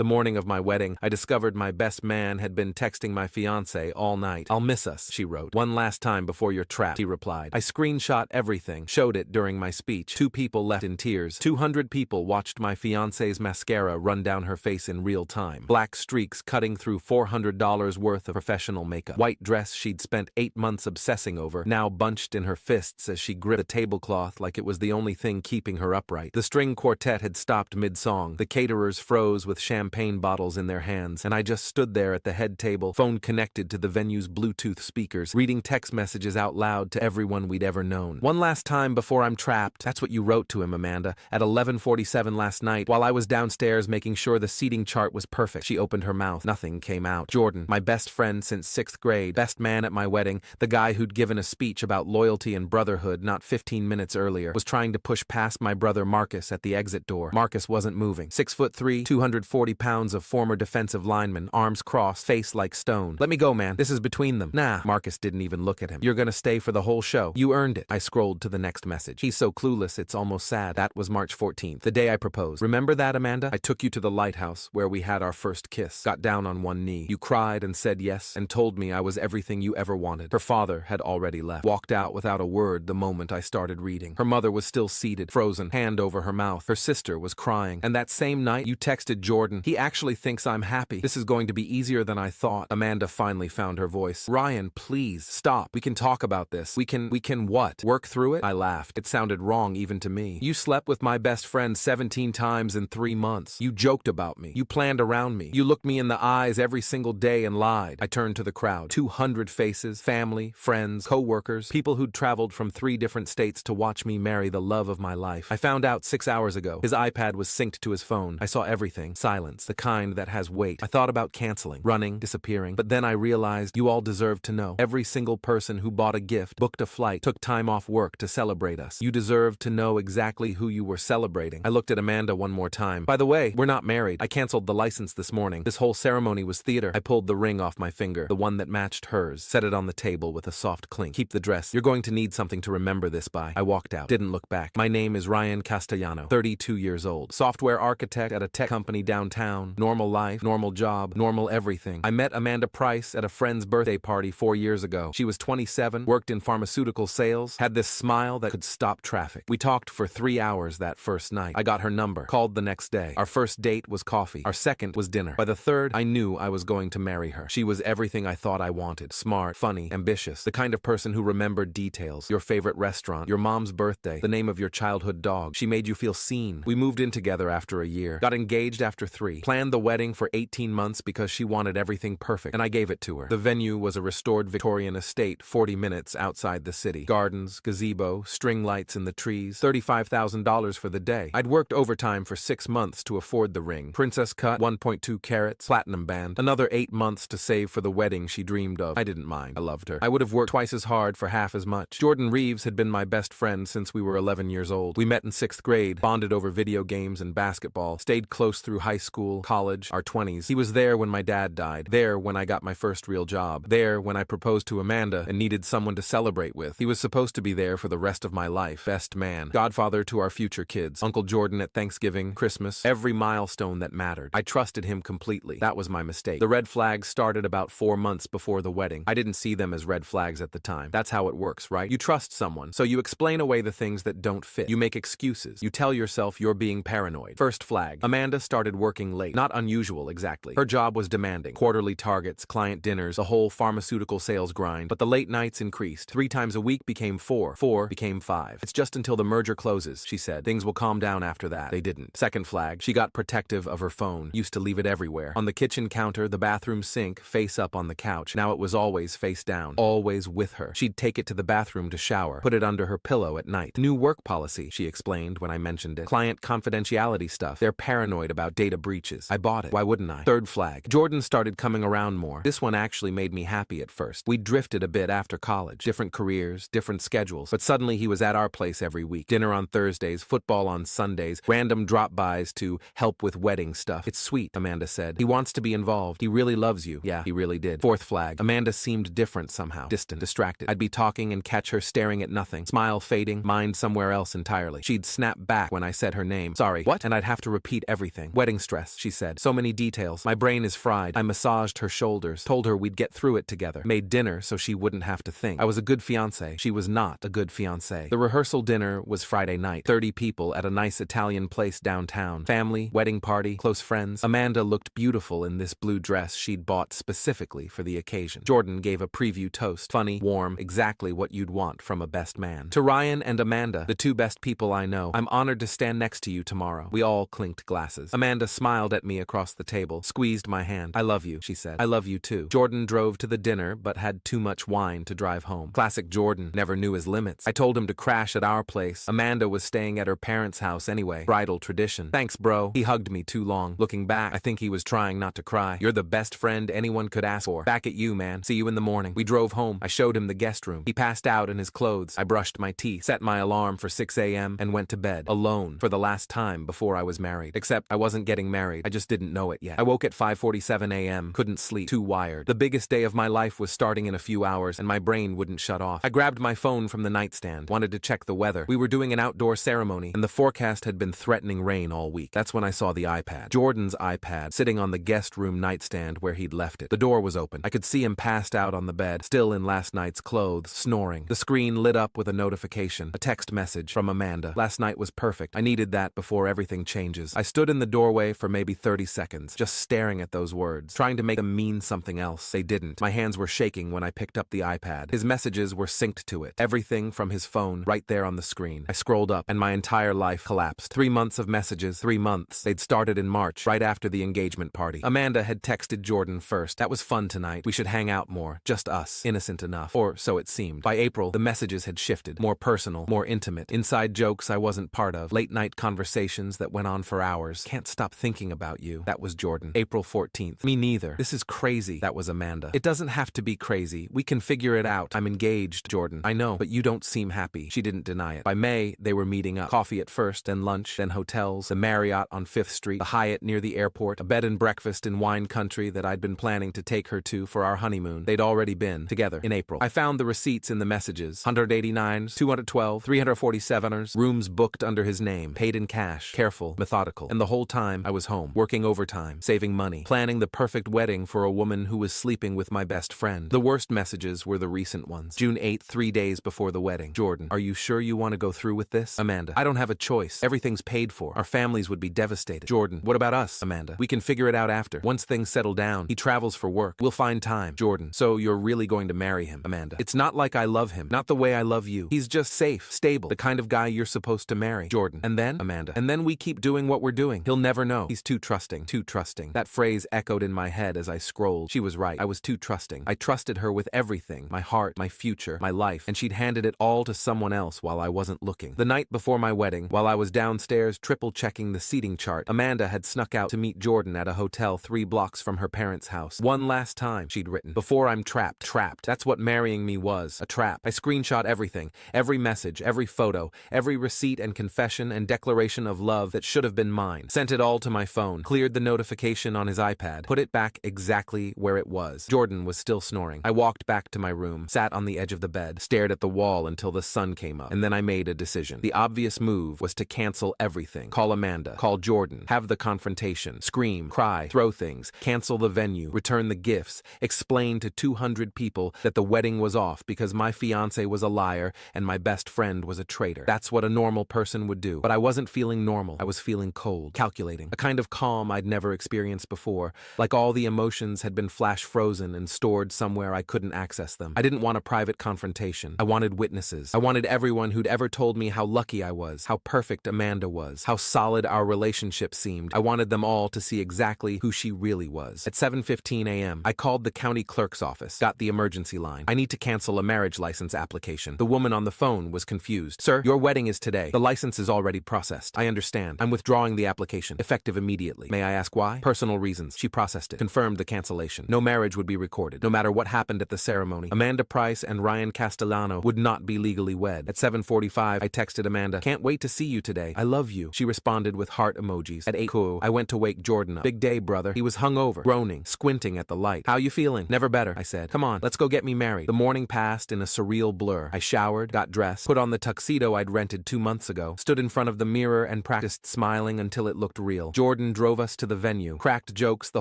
The morning of my wedding, I discovered my best man had been texting my fiancée all night. "I'll miss us," she wrote. "One last time before you're trapped," he replied. I screenshot everything, showed it during my speech. 2 people left in tears. 200 people watched my fiancée's mascara run down her face in real time. Black streaks cutting through $400 worth of professional makeup. White dress she'd spent 8 months obsessing over, now bunched in her fists as she gripped the tablecloth like it was the only thing keeping her upright. The string quartet had stopped mid-song. The caterers froze with champagne bottles in their hands, and I just stood there at the head table, phone connected to the venue's Bluetooth speakers, reading text messages out loud to everyone we'd ever known. "One last time before I'm trapped." That's what you wrote to him, Amanda, at 11:47 last night while I was downstairs making sure the seating chart was perfect. She opened her mouth. Nothing came out. Jordan, my best friend since 6th grade, best man at my wedding, the guy who'd given a speech about loyalty and brotherhood not 15 minutes earlier, was trying to push past my brother Marcus at the exit door. Marcus wasn't moving. 6'3", 240 pounds of former defensive lineman, arms crossed, face like stone. "Let me go, man. This is between them." "Nah." Marcus didn't even look at him. "You're gonna stay for the whole show. You earned it." I scrolled to the next message. "He's so clueless, it's almost sad." That was March 14th, the day I proposed. "Remember that, Amanda? I took you to the lighthouse where we had our first kiss. Got down on one knee. You cried and said yes and told me I was everything you ever wanted." Her father had already left. Walked out without a word the moment I started reading. Her mother was still seated, frozen, hand over her mouth. Her sister was crying. "And that same night, you texted Jordan. He actually thinks I'm happy. This is going to be easier than I thought." Amanda finally found her voice. "Ryan, please, stop. We can talk about this. We can what? Work through it?" I laughed. It sounded wrong even to me. "You slept with my best friend 17 times in 3 months. You joked about me. You planned around me. You looked me in the eyes every single day and lied." I turned to the crowd. 200 faces, family, friends, co-workers, people who'd traveled from 3 different states to watch me marry the love of my life. I found out 6 hours ago. His iPad was synced to his phone. I saw everything. Silence, the kind that has weight. I thought about canceling, running, disappearing, but then I realized you all deserve to know. Every single person who bought a gift, booked a flight, took time off work to celebrate us. You deserve to know exactly who you were celebrating. I looked at Amanda one more time. "By the way, we're not married. I canceled the license this morning. This whole ceremony was theater." I pulled the ring off my finger, the one that matched hers, set it on the table with a soft clink. "Keep the dress. You're going to need something to remember this by." I walked out. Didn't look back. My name is Ryan Castellano, 32 years old. Software architect at a tech company downtown. Normal life, normal job, normal everything. I met Amanda Price at a friend's birthday party 4 years ago. She was 27, worked in pharmaceutical sales, had this smile that could stop traffic. We talked for 3 hours that first night. I got her number, called the next day. Our first date was coffee. Our second was dinner. By the third, I knew I was going to marry her. She was everything I thought I wanted. Smart, funny, ambitious. The kind of person who remembered details. Your favorite restaurant, your mom's birthday, the name of your childhood dog. She made you feel seen. We moved in together after a year. Got engaged after 3. Planned the wedding for 18 months because she wanted everything perfect, and I gave it to her. The venue was a restored Victorian estate 40 minutes outside the city. Gardens, gazebo, string lights in the trees. $35,000 for the day. I'd worked overtime for 6 months to afford the ring. Princess cut, 1.2 carats, platinum band. Another 8 months to save for the wedding she dreamed of. I didn't mind. I loved her. I would have worked twice as hard for half as much. Jordan Reeves had been my best friend since we were 11 years old. We met in 6th grade, bonded over video games and basketball, stayed close through high school, college, our 20s. He was there when my dad died, there when I got my first real job, there when I proposed to Amanda and needed someone to celebrate with. He was supposed to be there for the rest of my life. Best man. Godfather to our future kids. Uncle Jordan at Thanksgiving, Christmas, every milestone that mattered. I trusted him completely. That was my mistake. The red flags started about 4 months before the wedding. I didn't see them as red flags at the time. That's how it works, right? You trust someone, so you explain away the things that don't fit. You make excuses. You tell yourself you're being paranoid. First flag. Amanda started working late. Not unusual, exactly. Her job was demanding. Quarterly targets, client dinners, the whole pharmaceutical sales grind. But the late nights increased. 3 times a week became 4. 4 became 5. "It's just until the merger closes," she said. "Things will calm down after that." They didn't. Second flag. She got protective of her phone. Used to leave it everywhere. On the kitchen counter, the bathroom sink, face up on the couch. Now it was always face down. Always with her. She'd take it to the bathroom to shower. Put it under her pillow at night. "New work policy," she explained when I mentioned it. "Client confidentiality stuff. They're paranoid about data breaches." I bought it. Why wouldn't I? Third flag. Jordan started coming around more. This one actually made me happy at first. We drifted a bit after college. Different careers, different schedules. But suddenly he was at our place every week. Dinner on Thursdays, football on Sundays, random drop-bys to help with wedding stuff. "It's sweet," Amanda said. "He wants to be involved. He really loves you." Yeah, he really did. Fourth flag. Amanda seemed different somehow. Distant, distracted. I'd be talking and catch her staring at nothing. Smile fading, mind somewhere else entirely. She'd snap back when I said her name. "Sorry, what?" And I'd have to repeat everything. Wedding stress. dress, she said. So many details. My brain is fried. I massaged her shoulders, told her we'd get through it together, made dinner so she wouldn't have to think. I was a good fiancé. She was not a good fiancé. The rehearsal dinner was Friday night. 30 people at a nice Italian place downtown. Family, wedding party, close friends. Amanda looked beautiful in this blue dress she'd bought specifically for the occasion. Jordan gave a preview toast. Funny, warm, exactly what you'd want from a best man. To Ryan and Amanda, the two best people I know, I'm honored to stand next to you tomorrow. We all clinked glasses. Amanda smiled at me across the table, squeezed my hand. I love you, she said. I love you too. Jordan drove to the dinner but had too much wine to drive home. Classic Jordan, never knew his limits. I told him to crash at our place. Amanda was staying at her parents' house anyway. Bridal tradition. Thanks, bro. He hugged me too long. Looking back, I think he was trying not to cry. You're the best friend anyone could ask for. Back at you, man. See you in the morning. We drove home. I showed him the guest room. He passed out in his clothes. I brushed my teeth, set my alarm for 6 a.m. and went to bed. Alone. For the last time before I was married. Except I wasn't getting married. I just didn't know it yet. I woke at 5:47 a.m. Couldn't sleep. Too wired. The biggest day of my life was starting in a few hours and my brain wouldn't shut off. I grabbed my phone from the nightstand. Wanted to check the weather. We were doing an outdoor ceremony and the forecast had been threatening rain all week. That's when I saw the iPad. Jordan's iPad, sitting on the guest room nightstand where he'd left it. The door was open. I could see him passed out on the bed, still in last night's clothes, snoring. The screen lit up with a notification. A text message from Amanda. Last night was perfect. I needed that before everything changes. I stood in the doorway for maybe 30 seconds, just staring at those words, trying to make them mean something else. They didn't. My hands were shaking when I picked up the iPad. His messages were synced to it. Everything from his phone, right there on the screen. I scrolled up, and my entire life collapsed. 3 months of messages. 3 months. They'd started in March, right after the engagement party. Amanda had texted Jordan first. That was fun tonight. We should hang out more. Just us. Innocent enough. Or so it seemed. By April, the messages had shifted. More personal. More intimate. Inside jokes I wasn't part of. Late night conversations that went on for hours. Can't stop thinking about you. That was Jordan. April 14th. Me neither. This is crazy. That was Amanda. It doesn't have to be crazy. We can figure it out. I'm engaged, Jordan. I know, but you don't seem happy. She didn't deny it. By May, they were meeting up. Coffee at first, then lunch, then hotels, the Marriott on 5th Street, the Hyatt near the airport, a bed and breakfast in wine country that I'd been planning to take her to for our honeymoon. They'd already been together in April. I found the receipts in the messages. 189s, 212, 347ers, rooms booked under his name, paid in cash, careful, methodical. And the whole time I was home, working overtime, saving money, planning the perfect wedding for a woman who was sleeping with my best friend. The worst messages were the recent ones. June 8th, 3 days before the wedding. Jordan, are you sure you want to go through with this? Amanda, I don't have a choice. Everything's paid for. Our families would be devastated. Jordan, what about us? Amanda, we can figure it out after. Once things settle down. He travels for work. We'll find time. Jordan, so you're really going to marry him? Amanda, it's not like I love him. Not the way I love you. He's just safe, stable, the kind of guy you're supposed to marry. Jordan, and then? Amanda, and then we keep doing what we're doing. He'll never know. He's too trusting. Too trusting. That phrase echoed in my head as I scrolled. She was right. I was too trusting. I trusted her with everything. My heart, my future, my life, and she'd handed it all to someone else while I wasn't looking. The night before my wedding, while I was downstairs triple-checking the seating chart, Amanda had snuck out to meet Jordan at a hotel 3 blocks from her parents' house. One last time, she'd written. Before I'm trapped. Trapped. That's what marrying me was. A trap. I screenshot everything. Every message, every photo, every receipt and confession and declaration of love that should have been mine. Sent it all to my phone. Cleared the notification on his iPad. Put it back exactly where it was. Jordan was still snoring. I walked back to my room, sat on the edge of the bed, stared at the wall until the sun came up, and then I made a decision. The obvious move was to cancel everything. Call Amanda. Call Jordan. Have the confrontation. Scream. Cry. Throw things. Cancel the venue. Return the gifts. Explain to 200 people that the wedding was off because my fiancé was a liar and my best friend was a traitor. That's what a normal person would do. But I wasn't feeling normal. I was feeling cold, calculating, a kind of calm I'd never experienced before, like all the emotions had been flash frozen and stored somewhere I couldn't access them. I didn't want a private confrontation. I wanted witnesses. I wanted everyone who'd ever told me how lucky I was, how perfect Amanda was, how solid our relationship seemed. I wanted them all to see exactly who she really was. At 7:15 a.m., I called the county clerk's office, got the emergency line. I need to cancel a marriage license application. The woman on the phone was confused. Sir, your wedding is today. The license is already processed. I understand. I'm withdrawing the application, effective immediately. May I ask why? Personal reasons. She processed it, confirmed the cancellation. No marriage would be recorded, no matter what happened at the ceremony. Amanda Price and Ryan Castellano would not be legally wed. At 7:45, I texted Amanda, can't wait to see you today. I love you. She responded with heart emojis. At 8, cool. I went to wake Jordan up. Big day, brother. He was hungover, groaning, squinting at the light. How you feeling? Never better, I said. Come on, let's go get me married. The morning passed in a surreal blur. I showered, got dressed, put on the tuxedo I'd rented 2 months ago, stood in front of the mirror and practiced smiling until it looked real. Jordan Jordan drove us to the venue, cracked jokes the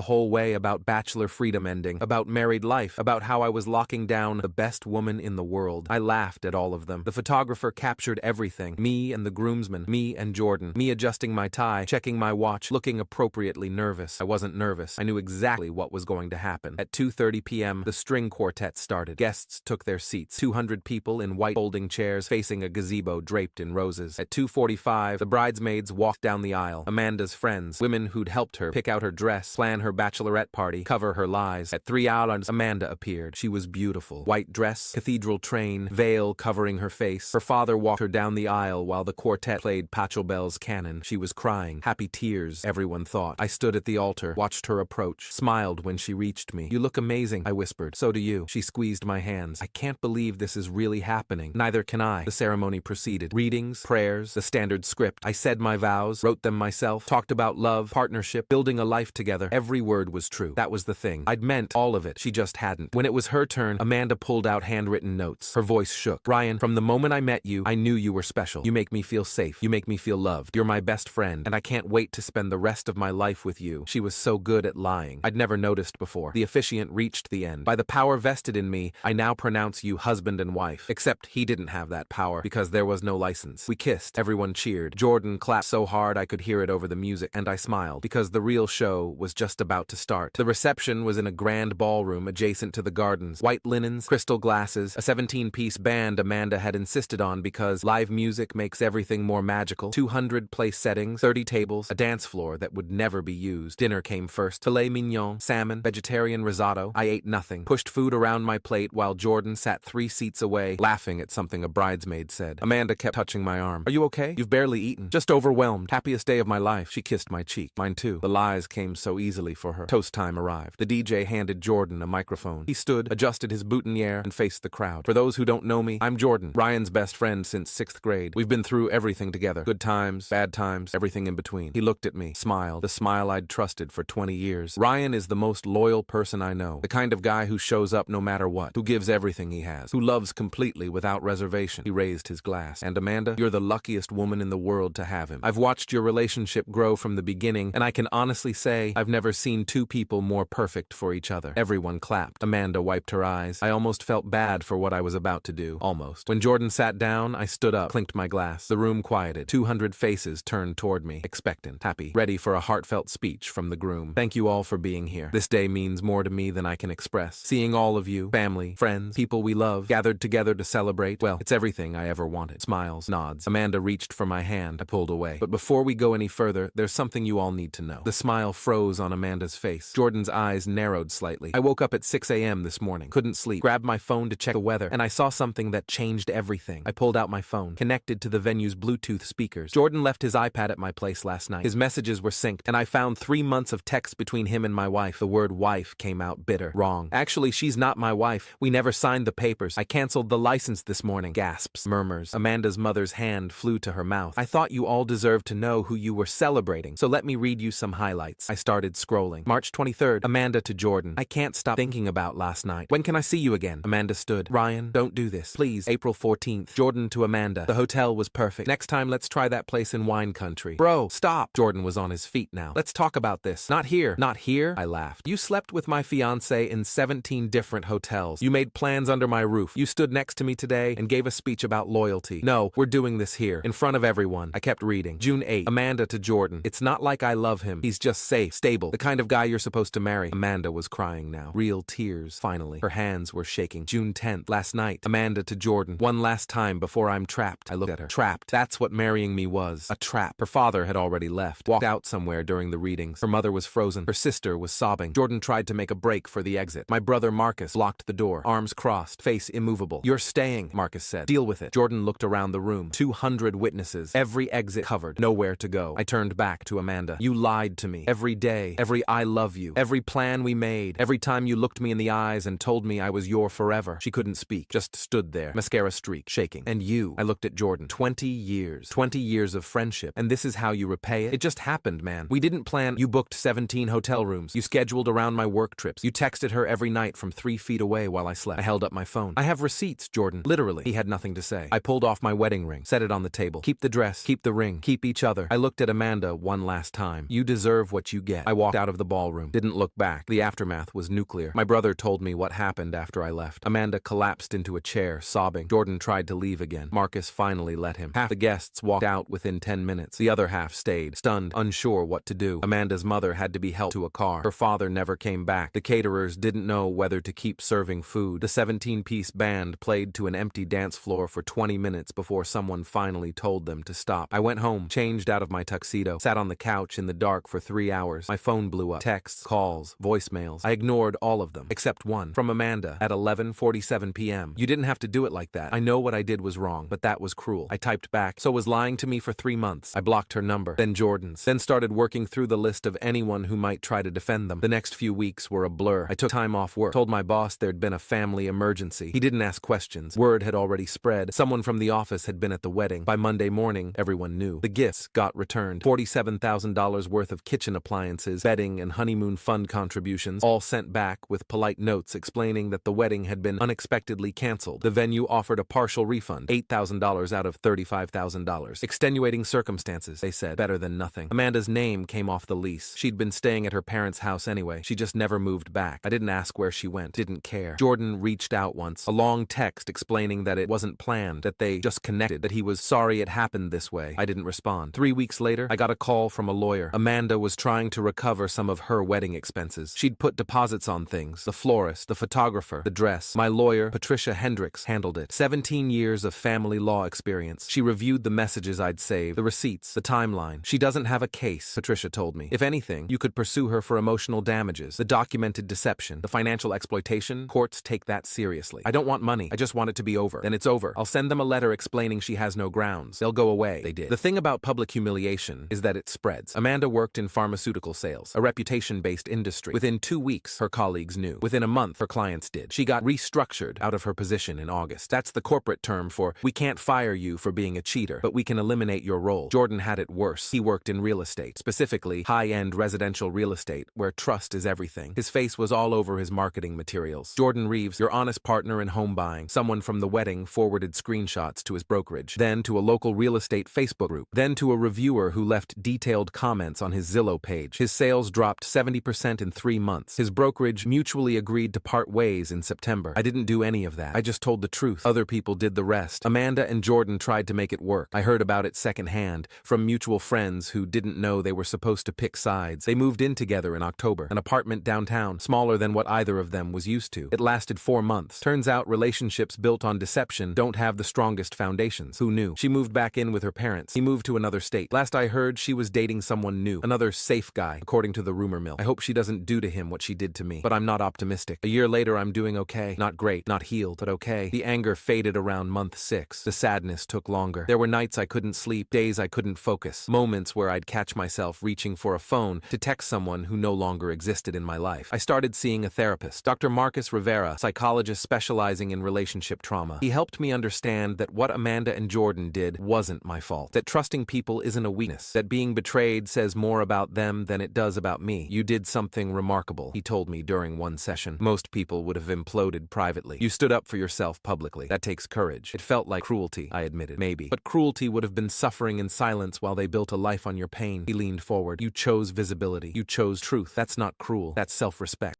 whole way about bachelor freedom ending, about married life, about how I was locking down the best woman in the world. I laughed at all of them. The photographer captured everything. Me and the groomsmen, me and Jordan, me adjusting my tie, checking my watch, looking appropriately nervous. I wasn't nervous. I knew exactly what was going to happen. At 2:30 p.m., the string quartet started. Guests took their seats. 200 people in white folding chairs facing a gazebo draped in roses. At 2:45, the bridesmaids walked down the aisle. Amanda's friends, women who'd helped her pick out her dress, plan her bachelorette party, cover her lies. At 3 hours, Amanda appeared. She was beautiful. White dress, cathedral train, veil covering her face. Her father walked her down the aisle while the quartet played Pachelbel's canon. She was crying. Happy tears, everyone thought. I stood at the altar, watched her approach, smiled when she reached me. "You look amazing," I whispered. "So do you." She squeezed my hands. "I can't believe this is really happening." "Neither can I." The ceremony proceeded. Readings, prayers, the standard script. I said my vows, wrote them myself, talked about love, partnership, building a life together. Every word was true. That was the thing. I'd meant all of it. She just hadn't. When it was her turn, Amanda pulled out handwritten notes. Her voice shook. "Ryan, from the moment I met you, I knew you were special. You make me feel safe. You make me feel loved. You're my best friend, and I can't wait to spend the rest of my life with you." She was so good at lying. I'd never noticed before. The officiant reached the end. "By the power vested in me, I now pronounce you husband and wife." Except he didn't have that power, because there was no license. We kissed. Everyone cheered. Jordan clapped so hard I could hear it over the music, and I smiled, because the real show was just about to start. The reception was in a grand ballroom adjacent to the gardens. White linens, crystal glasses, a 17-piece band Amanda had insisted on because live music makes everything more magical. 200 place settings, 30 tables, a dance floor that would never be used. Dinner came first. Filet mignon, salmon, vegetarian risotto. I ate nothing. Pushed food around my plate while Jordan sat 3 seats away, laughing at something a bridesmaid said. Amanda kept touching my arm. "Are you okay? You've barely eaten." "Just overwhelmed. Happiest day of my life." She kissed my cheek. Mine too. The lies came so easily for her. Toast time arrived. The DJ handed Jordan a microphone. He stood, adjusted his boutonniere, and faced the crowd. "For those who don't know me, I'm Jordan, Ryan's best friend since 6th grade. We've been through everything together. Good times, bad times, everything in between." He looked at me, smiled, the smile I'd trusted for 20 years. "Ryan is the most loyal person I know. The kind of guy who shows up no matter what, who gives everything he has, who loves completely without reservation." He raised his glass. "And Amanda, you're the luckiest woman in the world to have him. I've watched your relationship grow from the beginning, and I can honestly say I've never seen two people more perfect for each other." Everyone clapped. Amanda wiped her eyes. I almost felt bad for what I was about to do. Almost. When Jordan sat down, I stood up, clinked my glass. The room quieted. 200 faces turned toward me, expectant, happy, ready for a heartfelt speech from the groom. "Thank you all for being here. This day means more to me than I can express. Seeing all of you, family, friends, people we love, gathered together to celebrate, well, it's everything I ever wanted." Smiles, nods. Amanda reached for my hand. I pulled away. "But before we go any further, there's something you all need to know." The smile froze on Amanda's face. Jordan's eyes narrowed slightly. "I woke up at 6 a.m. this morning. Couldn't sleep. Grabbed my phone to check the weather, and I saw something that changed everything." I pulled out my phone, connected to the venue's Bluetooth speakers. Jordan left his iPad at my place last night. His messages were synced, and I found 3 months of text between him and my wife. The word wife came out bitter. "Wrong. Actually, she's not my wife. We never signed the papers. I canceled the license this morning." Gasps, murmurs. Amanda's mother's hand flew to her mouth. "I thought you all deserved to know who you were celebrating, so let me read you some highlights." I started scrolling. March 23rd, Amanda to Jordan. "I can't stop thinking about last night. When can I see you again?" Amanda stood. "Ryan, don't do this. Please." April 14th, Jordan to Amanda. "The hotel was perfect. Next time let's try that place in wine country." "Bro, stop." Jordan was on his feet now. "Let's talk about this." "Not here." "Not here?" I laughed. "You slept with my fiancé in 17 different hotels. You made plans under my roof. You stood next to me today and gave a speech about loyalty. No, we're doing this here, in front of everyone." I kept reading. June 8th, Amanda to Jordan. "It's not like I love him. He's just safe, stable, the kind of guy you're supposed to marry." Amanda was crying now. Real tears, finally. Her hands were shaking. June 10th, last night, Amanda to Jordan. "One last time before I'm trapped." I looked at her. Trapped. That's what marrying me was. A trap. Her father had already left, walked out somewhere during the readings. Her mother was frozen. Her sister was sobbing. Jordan tried to make a break for the exit. My brother Marcus blocked the door, arms crossed, face immovable. "You're staying," Marcus said. "Deal with it." Jordan looked around the room. 200 witnesses. Every exit covered. Nowhere to go. I turned back to Amanda. "You lied to me. Every day. Every I love you. Every plan we made. Every time you looked me in the eyes and told me I was your forever." She couldn't speak. Just stood there. Mascara streak. Shaking. "And you." I looked at Jordan. 20 years. 20 years of friendship. And this is how you repay it? It just happened, man. We didn't plan. You booked 17 hotel rooms. You scheduled around my work trips. You texted her every night from 3 feet away while I slept. I held up my phone. "I have receipts, Jordan." Literally. He had nothing to say. I pulled off my wedding ring. Set it on the table. "Keep the dress. Keep the ring. Keep each other." I looked at Amanda one last last time. You deserve what you get. I walked out of the ballroom. Didn't look back. The aftermath was nuclear. My brother told me what happened after I left. Amanda collapsed into a chair, sobbing. Jordan tried to leave again. Marcus finally let him. Half the guests walked out within 10 minutes. The other half stayed, stunned, unsure what to do. Amanda's mother had to be helped to a car. Her father never came back. The caterers didn't know whether to keep serving food. The 17-piece band played to an empty dance floor for 20 minutes before someone finally told them to stop. I went home, changed out of my tuxedo, sat on the couch in the dark for 3 hours. My phone blew up. Texts, calls, voicemails. I ignored all of them, except one, from Amanda, at 11:47 p.m. You didn't have to do it like that. I know what I did was wrong, but that was cruel. I typed back, so was lying to me for 3 months. I blocked her number, then Jordan's, then started working through the list of anyone who might try to defend them. The next few weeks were a blur. I took time off work, told my boss there'd been a family emergency. He didn't ask questions. Word had already spread. Someone from the office had been at the wedding. By Monday morning, everyone knew. The gifts got returned. $47,000 worth of kitchen appliances, bedding, and honeymoon fund contributions, all sent back with polite notes explaining that the wedding had been unexpectedly canceled. The venue offered a partial refund, $8,000 out of $35,000. Extenuating circumstances, they said. Better than nothing. Amanda's name came off the lease. She'd been staying at her parents' house anyway. She just never moved back. I didn't ask where she went. Didn't care. Jordan reached out once. A long text explaining that it wasn't planned, that they just connected, that he was sorry it happened this way. I didn't respond. 3 weeks later, I got a call from a lawyer. Amanda was trying to recover some of her wedding expenses. She'd put deposits on things. The florist, the photographer, the dress. My lawyer, Patricia Hendricks, handled it. 17 years of family law experience. She reviewed the messages I'd saved, the receipts, the timeline. She doesn't have a case, Patricia told me. If anything, you could pursue her for emotional damages, the documented deception, the financial exploitation. Courts take that seriously. I don't want money. I just want it to be over. Then it's over. I'll send them a letter explaining she has no grounds. They'll go away. They did. The thing about public humiliation is that it spreads. Amanda worked in pharmaceutical sales, a reputation-based industry. Within 2 weeks, her colleagues knew. Within a month, her clients did. She got restructured out of her position in August. That's the corporate term for, we can't fire you for being a cheater, but we can eliminate your role. Jordan had it worse. He worked in real estate, specifically high-end residential real estate, where trust is everything. His face was all over his marketing materials. Jordan Reeves, your honest partner in home buying. Someone from the wedding forwarded screenshots to his brokerage, then to a local real estate Facebook group, then to a reviewer who left detailed comments on his Zillow page. His sales dropped 70% in 3 months. His brokerage mutually agreed to part ways in September. I didn't do any of that. I just told the truth. Other people did the rest. Amanda and Jordan tried to make it work. I heard about it secondhand, from mutual friends who didn't know they were supposed to pick sides. They moved in together in October, an apartment downtown, smaller than what either of them was used to. It lasted 4 months. Turns out relationships built on deception don't have the strongest foundations. Who knew? She moved back in with her parents. He moved to another state. Last I heard, she was dating someone new, another safe guy, according to the rumor mill. I hope she doesn't do to him what she did to me, but I'm not optimistic. A year later, I'm doing okay. Not great, not healed, but okay. The anger faded around month 6. The sadness took longer. There were nights I couldn't sleep, days I couldn't focus, moments where I'd catch myself reaching for a phone to text someone who no longer existed in my life. I started seeing a therapist, Dr. Marcus Rivera, psychologist specializing in relationship trauma. He helped me understand that what Amanda and Jordan did wasn't my fault, that trusting people isn't a weakness, that being betrayed says more about them than it does about me. You did something remarkable, he told me during one session. Most people would have imploded privately. You stood up for yourself publicly. That takes courage. It felt like cruelty, I admitted. Maybe. But cruelty would have been suffering in silence while they built a life on your pain. He leaned forward. You chose visibility. You chose truth. That's not cruel. That's self-respect.